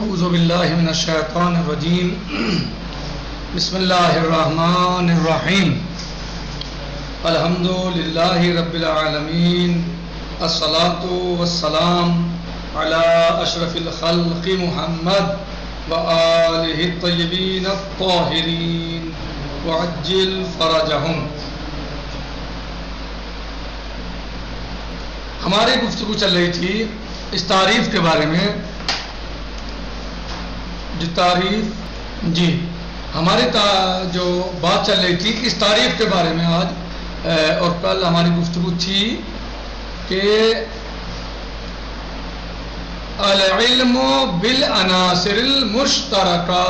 اعوذ باللہ من الشیطان الرجیم بسم اللہ الرحمن الرحیم الحمد للہ رب العالمین الصلاة والسلام علی اشرف الخلق محمد وآلہ الطیبین الطاہرین وعجل فرجہم. ہماری گفتگو چل رہی تھی اس تعریف کے بارے میں. ہماری جو بات چل رہی تھی اس تعریف کے بارے میں آج اور کل ہماری گفتگو تھی کہ العلم بالعناصر المشترکہ.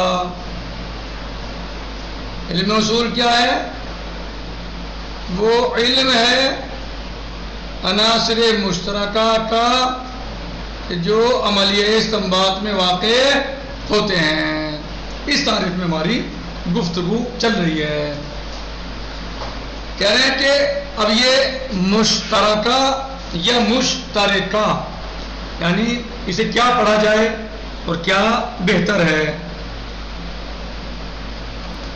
علم اصول کیا ہے؟ وہ علم ہے عناصر مشترکہ کا جو عملیہ استنباط میں واقع ہوتے ہیں. اس تعریف میں ہماری گفتگو چل رہی ہے. کہہ رہے ہیں کہ اب یہ مشترکہ یا مشترکہ یعنی اسے کیا پڑھا جائے اور کیا بہتر ہے.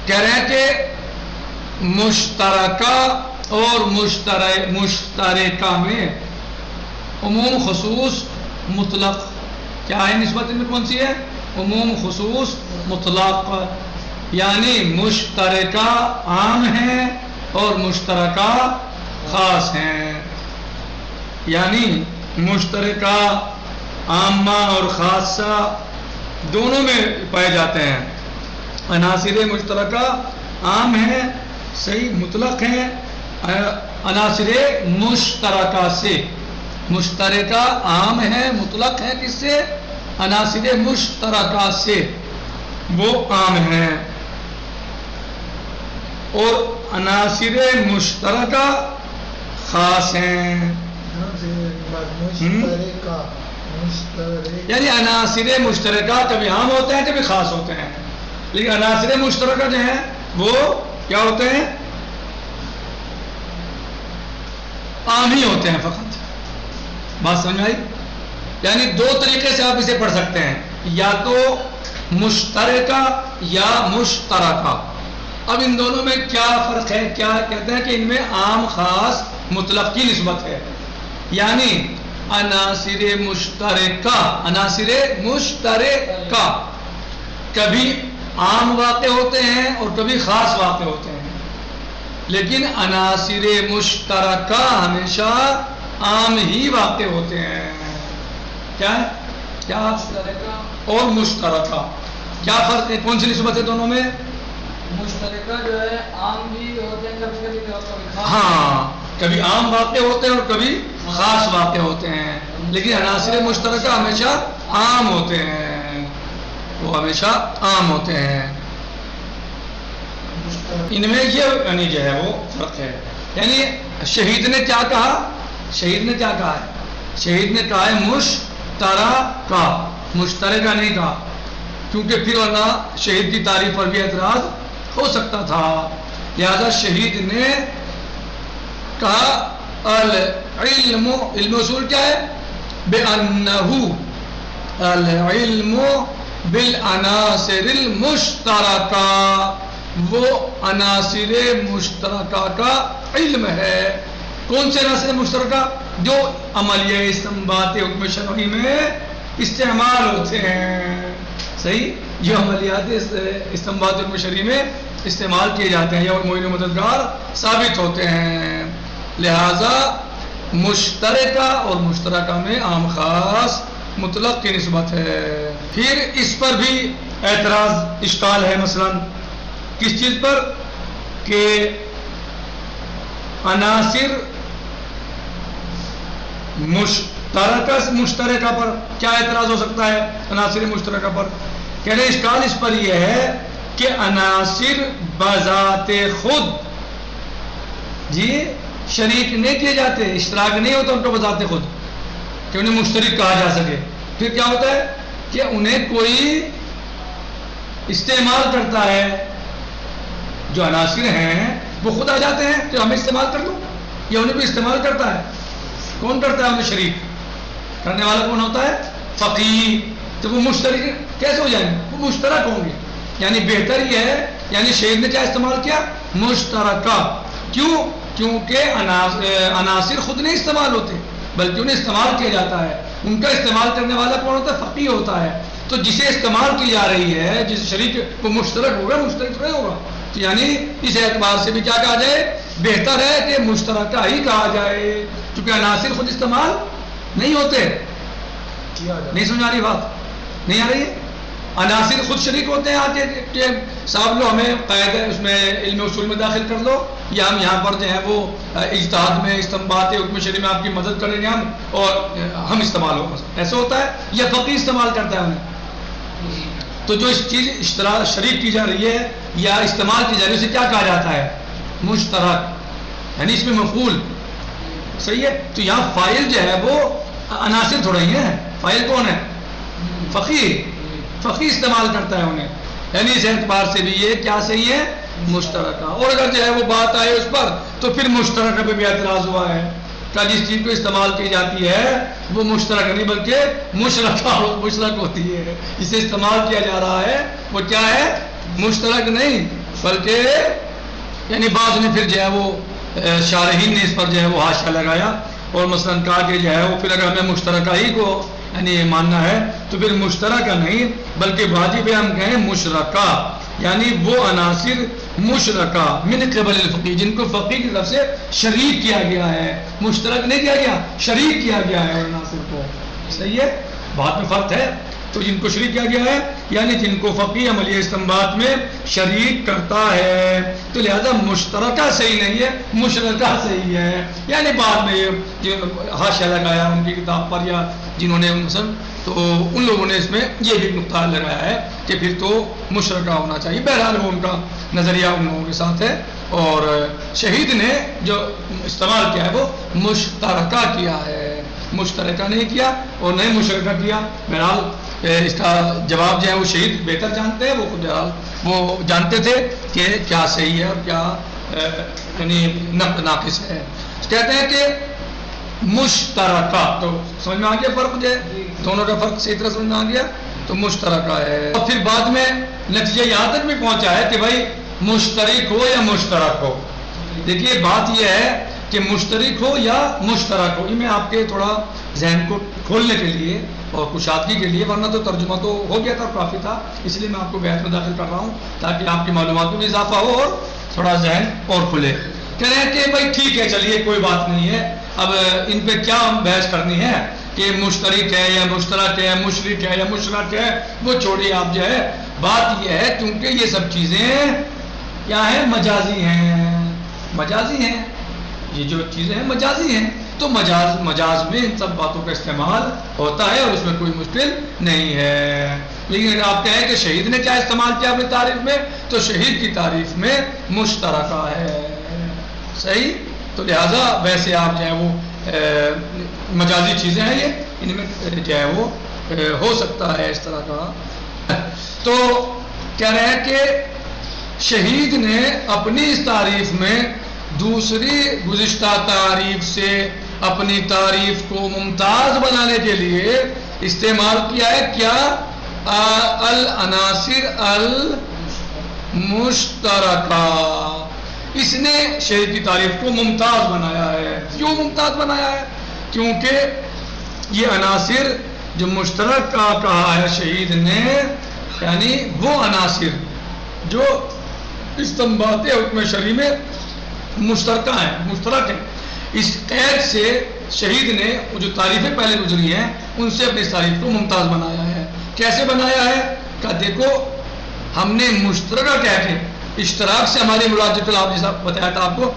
کہہ رہے ہیں کہ مشترکہ اور مشترکہ میں عموم خصوص مطلق کیا ہے؟ نسبت میں کون سی ہے؟ عموم خصوص مطلق. یعنی مشترکہ عام ہیں اور مشترکہ خاص ہیں. یعنی مشترکہ عامہ اور خاصہ دونوں میں پائے جاتے ہیں. عناصر مشترکہ عام ہیں، صحیح مطلق ہیں. عناصر مشترکہ سے مشترکہ عام ہے مطلق ہے کس سے؟ عناصر مشترکہ سے وہ عام ہیں. اور عناصر مشترکہ خاص ہیں. یعنی عناصر مشترکہ کبھی عام ہوتے ہیں کبھی خاص ہوتے ہیں، لیکن عناصر مشترکہ جو ہیں وہ کیا ہوتے ہیں؟ عام ہی ہوتے ہیں فقط. بات سمجھ آئی؟ یعنی دو طریقے سے آپ اسے پڑھ سکتے ہیں، یا تو مشترکہ یا مشترکہ. اب ان دونوں میں کیا فرق ہے؟ کیا کہتے ہیں کہ ان میں عام خاص مطلق کی نسبت ہے. یعنی عناصر مشترکہ کبھی عام واقع ہوتے ہیں اور کبھی خاص واقع ہوتے ہیں، لیکن عناصر مشترکہ ہمیشہ عام ہی واقع ہوتے ہیں. کیا ہے؟ کیا اور مشترکہ کیا فرق ہے؟ کون سی نسبت ہے دونوں میں؟ مشترکہ جو ہے عام بھی ہوتے ہیں کبھی خاص. ہاں، کبھی عام واقع ہوتے ہیں اور کبھی خاص واقع ہوتے ہیں، لیکن عناصر مشترکہ ہمیشہ عام ہوتے ہیں. وہ ہمیشہ عام ہوتے ہیں. ان میں یہ یعنی جو ہے وہ فرق ہے. یعنی شہید نے کیا کہا؟ شہید نے کیا کہا ہے؟ شہید نے کہا ہے مشترکہ، مشترکہ نہیں کہا، کیونکہ پھر ورنہ شہید کی تعریف پر بھی اعتراض ہو سکتا تھا. لہذا شہید نے کہا العلم، علم اصول کیا ہے؟ بِأَنَّهُ العلم بالعناصر المشترکہ، وہ عناصر مشترکہ کا علم ہے. کون سے عناصر مشترکہ؟ جو عملیہ استنباط حکم شرعی میں استعمال ہوتے ہیں. صحیح، جو عملیات استنباط حکم شرعی میں استعمال کیے جاتے ہیں یا معین و مددگار ثابت ہوتے ہیں. لہذا مشترکہ اور مشترکہ میں عام خاص مطلق کی نسبت ہے. پھر اس پر بھی اعتراض اشکال ہے. مثلا کس چیز پر؟ کہ عناصر مشترکہ پر کیا اعتراض ہو سکتا ہے؟ عناصر مشترکہ پر کہہ رہے اشکال اس پر یہ ہے کہ عناصر بذات خود شریک نہیں کیے جاتے، اشتراک نہیں ہوتا ان کو بذات خود کہ انہیں مشترک کہا جا سکے. پھر کیا ہوتا ہے کہ انہیں کوئی استعمال کرتا ہے. جو عناصر ہیں وہ خود آ جاتے ہیں کہ ہمیں استعمال کر دو، یا انہیں بھی استعمال کرتا ہے. کون کرتا ہے؟ ہمیں شریک کرنے والا کون ہوتا ہے؟ فقیہ. تو وہ مشترک کیسے ہو جائیں گے؟ وہ مشترک ہوں گے. یعنی بہتر یہ ہے، یعنی شہید نے کیا استعمال کیا؟ مشترکہ. کیوں؟ کیونکہ عناصر خود نہیں استعمال ہوتے بلکہ انہیں استعمال کیا جاتا ہے. ان کا استعمال کرنے والا کون ہوتا ہے؟ فقیہ ہوتا ہے. تو جسے استعمال کی جا رہی ہے، جس شریک وہ مشترک ہوگا، مشترک نہیں ہوگا. تو یعنی اس اعتبار سے بھی کیا کہا جائے؟ بہتر ہے کہ مشترکہ ہی کہا جائے، کیونکہ عناصر خود استعمال نہیں ہوتے. نہیں سمجھ آ رہی بات؟ نہیں آ رہی ہے؟ عناصر خود شریک ہوتے ہیں. آتے کہ صاحب لو ہمیں قاعدہ اس میں علم اصول میں داخل کر لو، یا ہم یہاں پر جو ہے وہ اجتہاد میں استنباط حکم شرعی میں آپ کی مدد کریں گے ہم، اور ہم استعمال ہو. ایسا ہوتا ہے یا فقیہ استعمال کرتا ہے انہیں. تو جو اس چیز اشتراک شریک کی جا رہی ہے یا استعمال کی جا رہی ہے اسے کیا کہا جاتا ہے؟ مشترک. یعنی اس میں مفعول. صحیح ہے. تو یہاں فاعل جو ہے وہ عناصر تھوڑا ہی ہے. فاعل کون ہے؟ فقیہ. فقیہ استعمال کرتا ہے انہیں. یعنی اس اعتبار سے بھی یہ کیا صحیح ہے؟ مشترکہ. اور اگر جو ہے وہ بات آئے اس پر تو پھر مشترکہ پہ بھی اعتراض ہوا ہے کہ جس چیز کو استعمال کی جاتی ہے وہ مشترک نہیں بلکہ مشرک ہوتی ہے. اسے استعمال کیا جا رہا ہے وہ کیا ہے؟ مشترک نہیں بلکہ. یعنی بعض نے پھر جو ہے وہ شارحین نے اس پر جو ہے وہ حاشیہ لگایا اور مثلا کہا کہ جو ہے وہ پھر اگر ہمیں مشترکہ ہی کو یعنی ماننا ہے تو پھر مشترکہ نہیں بلکہ واجب ہے ہم کہیں مشرکہ. یعنی وہ عناصر مشرکہ من قبل الفقیہ جن کو فقیہ کی طرف سے شریک کیا گیا ہے. مشترک نہیں کیا گیا، شریک کیا گیا ہے عناصر کو. صحیح ہے. بات میں فرق ہے. تو جن کو شریک کیا گیا ہے یعنی جن کو فقیہ عملی استنباط میں شریک کرتا ہے. تو لہذا مشترکہ صحیح نہیں ہے، مشرکہ صحیح ہے. یعنی بعد میں یہ حاشیہ لگایا ان کی کتاب پر یا جنہوں نے مثلا تو ان لوگوں نے اس میں یہ بھی نقطہ لگایا ہے کہ پھر تو مشرکہ ہونا چاہیے. بہرحال وہ ان کا نظریہ ان لوگوں کے ساتھ ہے. اور شہید نے جو استعمال کیا ہے وہ مشترکہ کیا ہے، مشترکہ نہیں کیا اور نہیں مشرکہ کیا. بہرحال اس کا جواب جو ہے وہ شہید بہتر جانتے ہیں. وہ خود وہ جانتے تھے کہ کیا صحیح ہے اور کیا یعنی ناقص ہے. کہتے ہیں کہ مشترکہ. تو سمجھ میں آ گیا فرق جو ہے دونوں کا فرق صحیح طرح سمجھ میں آ گیا. تو مشترکہ ہے. اور پھر بعد میں نتیجہ یہاں تک بھی پہنچا ہے کہ بھائی مشترک ہو یا مشترک ہو. دیکھیے بات یہ ہے کہ مشترک ہو یا مشترک ہو. یہ میں آپ کے تھوڑا ذہن کو کھولنے کے لیے اور کشادگی کے لیے، ورنہ تو ترجمہ تو ہو گیا تھا، کافی تھا. اس لیے میں آپ کو بحث میں داخل کر رہا ہوں تاکہ آپ کی معلومات میں بھی اضافہ ہو اور تھوڑا ذہن اور کھلے. کہہ رہے ہیں کہ بھائی ٹھیک ہے چلیے کوئی بات نہیں ہے. اب ان پہ کیا ہم بحث کرنی ہے کہ مشترک ہے یا مشترک ہے، مشرک ہے یا مشرک ہے، وہ چھوڑیے آپ. جو ہے بات یہ ہے کیونکہ یہ سب چیزیں کیا ہیں؟ مجازی ہیں. مجازی ہیں یہ جو چیزیں ہیں، مجازی ہیں. تو مجاز میں ان سب باتوں کا استعمال ہوتا ہے اور اس میں کوئی مشکل نہیں ہے. لیکن اگر آپ کہیں کہ شہید نے کیا استعمال کیا اپنی تعریف میں، تو شہید کی تعریف میں مشترکہ ہے. صحیح. تو لہذا ویسے آپ جو ہے وہ مجازی چیزیں ہیں، یہ ان میں جو ہے وہ ہو سکتا ہے اس طرح کا. تو کہہ رہے ہیں کہ شہید نے اپنی اس تعریف میں دوسری گزشتہ تعریف سے اپنی تعریف کو ممتاز بنانے کے لیے استعمال کیا ہے کیا؟ العناصر المشترکہ. اس نے شہید کی تعریف کو ممتاز بنایا ہے. کیوں ممتاز بنایا ہے؟ کیونکہ یہ عناصر جو مشترک کا کہا ہے شہید نے، یعنی وہ عناصر جو استنباط حکم شرعی میں مشترکہ ہیں، مشترک ہیں. اس قید سے شہید نے جو تعریفیں پہلے گزری ہیں ان سے اپنی تعریف کو ممتاز بنایا ہے. کیسے بنایا ہے؟ کہ دیکھو ہم نے مشترکہ کہہ کے اشتراک سے ہماری مراد جو آپ جیسا بتایا تھا آپ کو،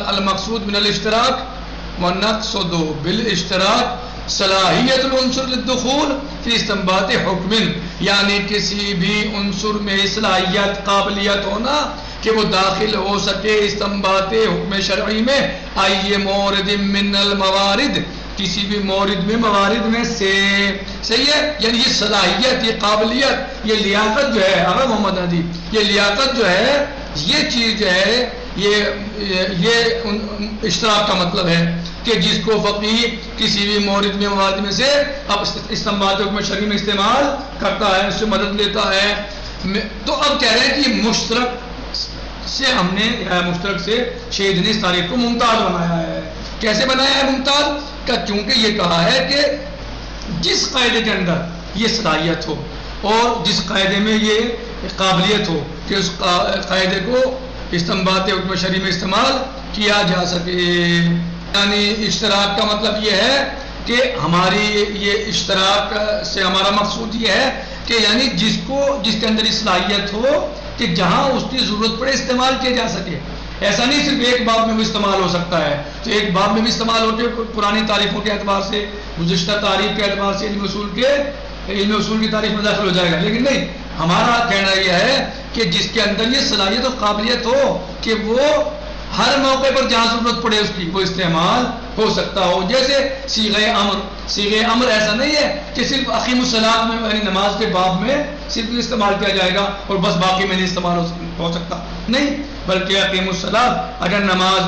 المقصود من الاشتراک والنقصد بالاشتراک صلاحیت العنصر للدخول فی استنباط حکم. یعنی کسی بھی عنصر میں صلاحیت، قابلیت ہونا کہ وہ داخل ہو سکے استنباط حکم شرعی میں. آئیے مورد من الموارد، کسی بھی مورد میں موارد میں سے. صحیح ہے. یعنی یہ صلاحیت، یہ قابلیت، یہ لیاقت جو ہے آغا محمد علی، یہ لیاقت جو ہے یہ چیز جو ہے یہ اشتراک کا مطلب ہے کہ جس کو فقیہ کسی بھی مورد میں مواد میں سے اب استنباط حکم شرعی میں استعمال کرتا ہے، اس سے مدد لیتا ہے. تو اب کہہ رہے ہیں کہ مشترک سے ہم نے مشترک سے شہید نے اس تاریخ کو ممتاز بنایا ہے. کیسے بنایا ہے ممتاز؟ کیونکہ یہ کہا ہے کہ جس قاعدے کے اندر یہ صلاحیت ہو اور جس قاعدے میں یہ قابلیت ہو کہ اس قاعدے کو استنباط حکم شرعی میں استعمال کیا جا سکے. یعنی اشتراک کا مطلب یہ ہے کہ ہماری یہ اشتراک سے ہمارا مقصود یہ ہے کہ یعنی جس کے اندر صلاحیت ہو کہ جہاں اس کی ضرورت پڑے استعمال کیا جا سکے. ایسا نہیں صرف ایک باب میں وہ استعمال ہو سکتا ہے تو ایک باب میں بھی استعمال ہو کے پرانی تعریفوں کے اعتبار سے گزشتہ تعریف کے اعتبار سے علم اصول کی تعریف میں داخل ہو جائے گا. لیکن نہیں، ہمارا کہنا یہ ہے کہ جس کے اندر یہ صلاحیت اور قابلیت ہو کہ وہ ہر موقع پر جہاں ضرورت پڑے اس کی وہ استعمال ہو سکتا ہو. جیسے صیغہ امر ایسا نہیں ہے کہ صرف اقیم الصلاۃ میں یعنی نماز کے باب میں صرف استعمال کیا جائے گا اور بس باقی میں نہیں استعمال ہو سکتا. نہیں، بلکہ اقیم الصلاۃ اگر نماز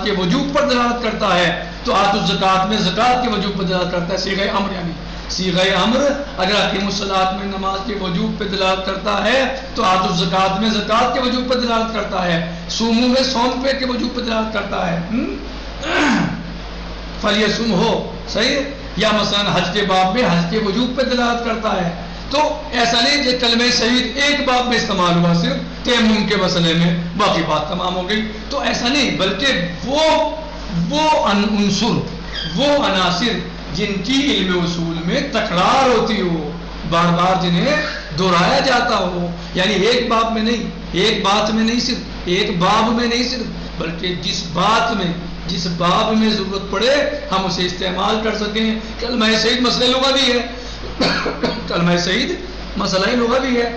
کے وجوب پر دلالت کرتا ہے تو آتوا الزکوٰۃ میں زکوٰۃ کے وجوب پر دلالت کرتا ہے. صیغہ امر یعنی صیغہ امر اگر اقیم الصلاۃ میں نماز کے وجوب پہ دلالت کرتا ہے تو آتوا الزکوٰۃ میں زکوٰۃ کے وجوب پہ دلالت کرتا ہے. صوموا میں صوم پہ کے وجوب پہ دلالت کرتا ہے. فلیصم ہو صحیح، یا مثلا حج کے باب میں حج کے وجوب پہ دلالت کرتا ہے. تو ایسا نہیں کہ کلمہ شہید ایک باب میں استعمال ہوا صرف تیمم کے مسئلے میں باقی بات تمام ہو گئی، تو ایسا نہیں، بلکہ وہ عنصر وہ عناصر جن کی علم اصول میں تکرار ہوتی ہو، بار بار جنہیں دہرایا جاتا ہو، یعنی ایک باب میں نہیں، ایک بات میں نہیں، صرف ایک باب میں نہیں صرف، بلکہ جس باب میں ضرورت پڑے ہم اسے استعمال کر سکیں. کلمہ شہید مسئلہ لغوی ہے، کلمہ شہید مسئلہ لغوی ہے،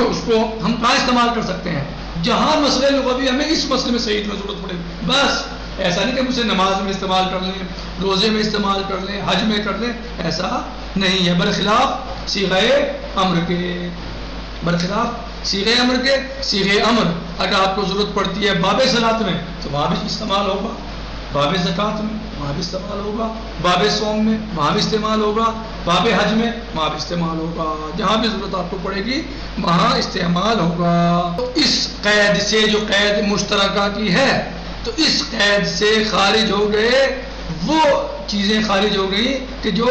اس کو ہم کہاں استعمال کر سکتے ہیں؟ جہاں مسئلہ لغوی ہمیں اس مسئلے میں شہید میں ضرورت پڑے بس. ایسا نہیں کہ ہم اسے نماز میں استعمال کر لیں، روزے میں استعمال کر لیں، حج میں کر لیں، ایسا نہیں ہے. برخلاف صیغہ امر کے صیغہ امر اگر آپ کو ضرورت پڑتی ہے باب صلاۃ میں تو وہاں بھی استعمال ہوگا، باب زکوٰۃ میں وہاں بھی استعمال ہوگا، باب صوم میں وہاں بھی استعمال ہوگا، باب حج میں وہاں بھی استعمال ہوگا. جہاں بھی ضرورت آپ کو پڑے گی وہاں استعمال ہوگا. تو اس قید سے جو قید مشترکہ کی ہے تو اس قید سے خارج ہو گئے وہ چیزیں خارج ہو گئی کہ جو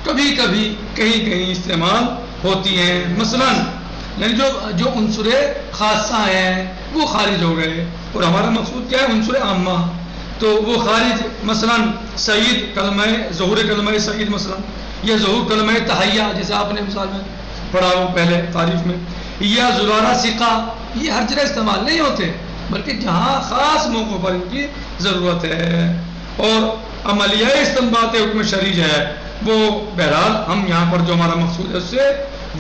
کبھی کبھی کہیں استعمال ہوتی ہیں. مثلا یعنی جو عنصر خاصہ ہیں وہ خارج ہو گئے، اور ہمارا مقصود کیا ہے؟ عنصر عامہ. تو وہ خارج مثلا سعید کلمہ ظہور کلمہ سعید مثلا، یا ظہور کلمہ تحیہ جیسے آپ نے مثال میں پڑھا ہو پہلے تعریف میں، یا زرارہ ثقہ، یہ ہر جگہ استعمال نہیں ہوتے بلکہ جہاں خاص موقع پر ان کی ضرورت ہے. اور عملیہ استنباط حکم شرعی ہے وہ بہرحال ہم یہاں پر جو ہمارا مقصود ہے اس سے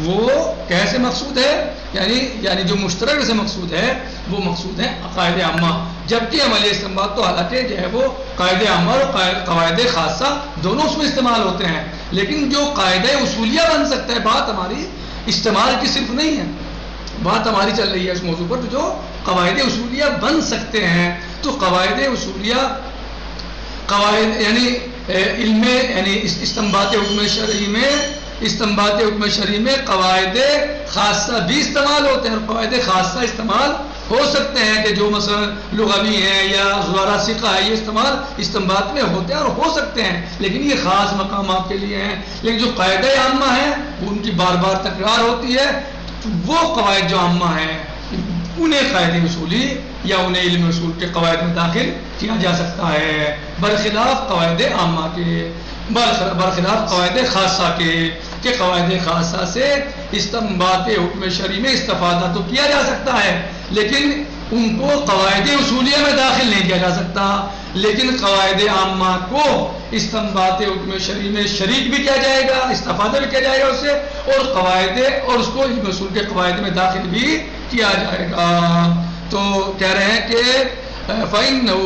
وہ کیسے مقصود ہے، یعنی جو مشترک سے مقصود ہے وہ مقصود ہے عقائد عامہ. جبکہ عملیہ استنباط تو حالانکہ جو ہے وہ قاعدہ عامہ اور قواعد خاصہ دونوں اس میں استعمال ہوتے ہیں، لیکن جو قاعدہ اصولیہ بن سکتا ہے، بات ہماری استعمال کی صرف نہیں ہے، بات ہماری چل رہی ہے اس موضوع پر جو قواعد اصولیہ بن سکتے ہیں. تو قواعد اصولیہ یعنی علم یعنی استنباط حکم شرعی میں قواعد خاصہ بھی استعمال ہوتے ہیں، اور قواعد خاصہ استعمال ہو سکتے ہیں کہ جو مثلا لغوی ہیں یا زرارہ ثقہ ہے، یہ استعمال استنباط میں ہوتے ہیں اور ہو سکتے ہیں، لیکن یہ خاص مقامات کے لیے ہیں. لیکن جو قاعدہ عامہ ہیں وہ ان کی بار بار تکرار ہوتی ہے، وہ قواعد جو عامہ ہیں انہیں قاعدہ اصولی یا انہیں علم اصول کے قواعد میں داخل کیا جا سکتا ہے، برخلاف قواعد عامہ کے، برخلاف قواعد خاصہ کے، کہ قواعد خاصہ سے استنباط حکم شرعی میں استفادہ تو کیا جا سکتا ہے لیکن ان کو قواعد اصولیہ میں داخل نہیں کیا جا سکتا. لیکن قواعد عامہ کو استنباط حکم شرعی میں شریک بھی کیا جائے گا، استفادہ بھی کیا جائے گا اس سے، اور اس کو علم اصول کے قواعد میں داخل بھی کیا جائے گا. تو کہہ رہے ہیں کہ فَإِنَّهُ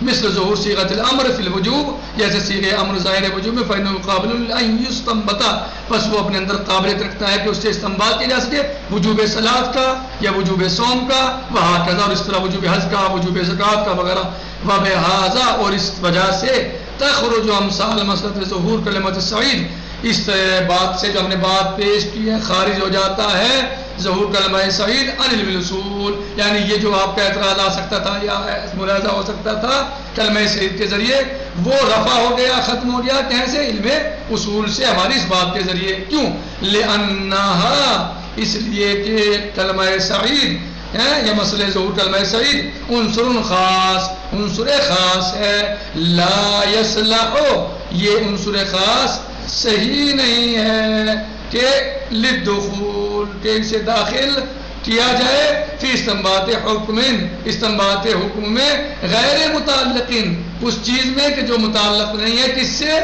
مثل ظہور صیغۃ الامر فی الوجوب، جیسے صیغہ امر ظاہر وجوب میں فَإِنَّهُ قابل ان یستنبط، بس وہ اپنے اندر قابلیت رکھتا ہے کہ اس سے استنباط کیا جا سکے وجوب صلاۃ کا یا وجوب صوم کا، وہاں کذا، اور اس طرح وجوب حج کا، وجوب زکوٰۃ کا وغیرہ. وبہذا اور اس وجہ سے تخرج امثال مسئلہ ظہور کلمت سعید، اس بات سے جو ہم نے بات پیش کی ہے خارج ہو جاتا ہے ظہور کلمہ سعید عن علم الاصول، یعنی یہ جو آپ کا اعتراض آ سکتا تھا یا ملاحظہ ہو سکتا تھا کلمہ سعید کے ذریعے، وہ رفع ہو گیا، ختم ہو گیا کیسے؟ علم اصول سے، ہماری اس بات کے ذریعے۔ کیوں؟ لأنہا، اس لیے کہ کلمہ سعید یہ مسئلہ ظہور کلمہ سعید عنصر خاص، عنصر خاص ہے، لا یصلح، یہ عنصر خاص صحیح نہیں ہے کہ للدخول، کہ اسے داخل کیا جائے فی استنباط حکم، استنباط حکم میں غیر متعلقین، اس چیز میں کہ جو متعلق نہیں ہے کس سے؟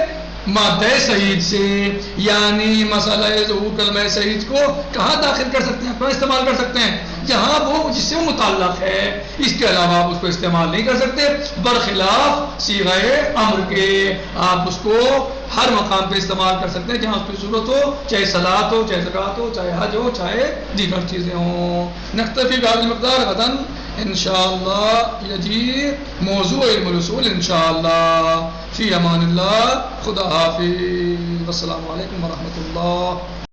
مادہ سعید سے، یعنی مسئلہ ظہور کلمہ سعید کو کہاں داخل کر سکتے ہیں، کہاں استعمال کر سکتے ہیں؟ جہاں وہ جس سے وہ متعلق ہے، اس کے علاوہ آپ اس کو استعمال نہیں کر سکتے، برخلاف صیغہ امر کے آپ اس کو ہر مقام پہ استعمال کر سکتے ہیں جہاں اس کی ضرورت ہو، چاہے صلاۃ ہو، چاہے زکوٰۃ ہو، چاہے حج ہو، چاہے دیگر چیزیں ہوں۔ نکتفی بہذا المقدار، غدا انشاءاللہ یجی موضوع علم الاصول انشاءاللہ، فی امان اللہ، خدا حافظ، السلام علیکم ورحمۃ اللہ۔